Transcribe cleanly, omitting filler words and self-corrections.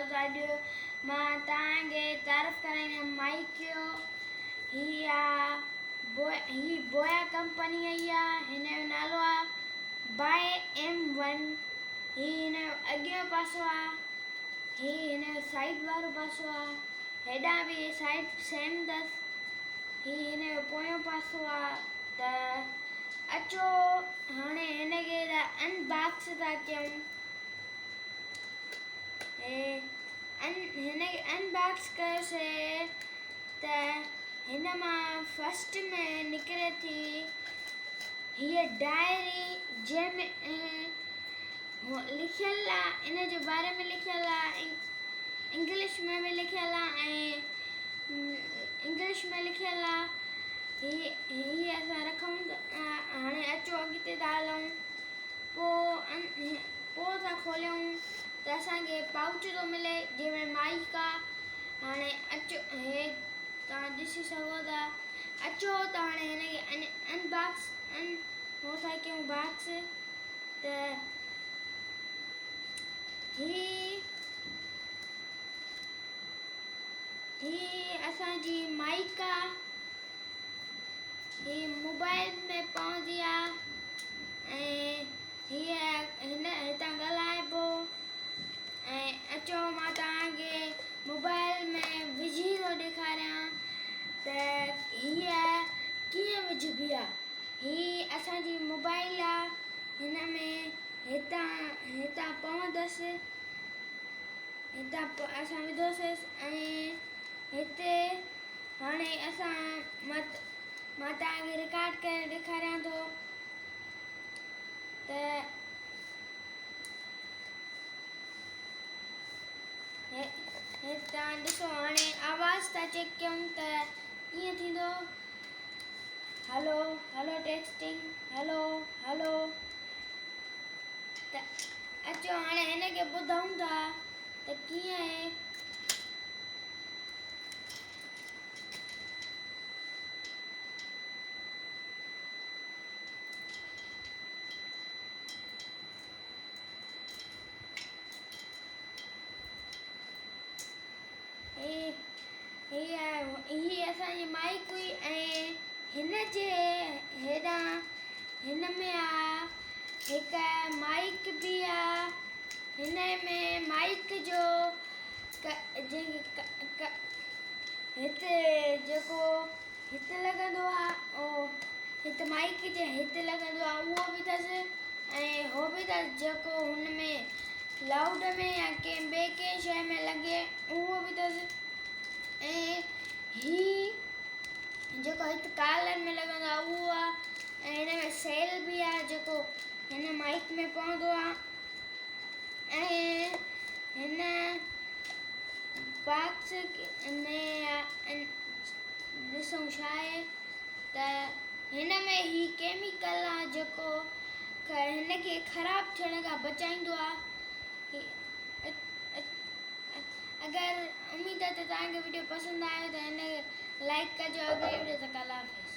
साडियो मां तव्हांखे तारीफ़ कराईंदमि माइक जो। ही बोया कंपनी जी आहे। हिन जो नालो आहे बाय M1। हिन जो अॻियो पासो आहे, हिन जो साइड वारो पासो आहे, हेॾां बि साइड सेम अथसि। हिन जो पोयों पासो आहे। त अचो हाणे हिनखे अनबॉक्स था कयूं। हिनखे अनबॉक्स कयोसीं त हिन मां फस्ट में निकिरे थी हीअ डायरी जंहिंमें लिखियल आहे, इन जे बारे में लिखियल आहे, इंग्लिश में बि लिखियल आहे ऐं इंग्लिश में लिखियल आहे। हीअ असां रखूं हाणे अचो अॻिते था हलूं। पोइ था खोलियूं त असांखे पाउच थो मिले जंहिंमें माइक आहे। हाणे अचो हे तव्हां ॾिसी सघो था। अचो त हाणे हिनखे अनबॉक्स हो था कयूं बॉक्स। त ही असांजी माइक आहे। ही मोबाइल में पवंदी आहे ऐं हितां ॻाल्हाइबो। ऐं अचो मां तव्हांखे मोबाइल में विझी थो ॾेखारियां त हीअ कीअं विझबी आहे। ही असांजी मोबाइल आहे। हिन में हितां पवंदसि, हितां असां विधोसीं ऐं हिते हाणे असां मां तव्हांखे रिकॉर्ड करे ॾेखारियां थो त हे तव्हां ॾिसो। हाणे आवाज़ था चेक कयूं त कीअं थींदो। हलो हलो टेस्टिंग, हलो हलो। त अचो हाणे हिनखे ॿुधूं था त कीअं आहे। ही असांजी माइक हुई ऐं हिन जे हेॾां हिन में आहे हिकु माइक बि आहे। हिन में माइक जो हिते जेको हिते लॻंदो आहे उहो हिते माइक जे हिते लॻंदो आहे उहो बि अथसि ऐं हो बि अथसि जेको हुन में लाउड में या कंहिं शइ में लॻे उहो बि अथसि। ऐं ही जेको हिते कॉलर में लॻंदो आहे उहो आहे। ऐं हिन में सेल बि आहे जेको हिन माइक में पवंदो आहे। ऐं हिन बॉक्स में ॾिसूं छा आहे त हिन में ही केमिकल आहे जेको हिनखे ख़राबु थियण खां बचाईंदो आहे। अगरि उमेद आहे त तव्हांखे वीडियो पसंदि आयो त हिनखे लाइक कजो। अॻिले वीडियो तक अल्लाह हाफ़िज़।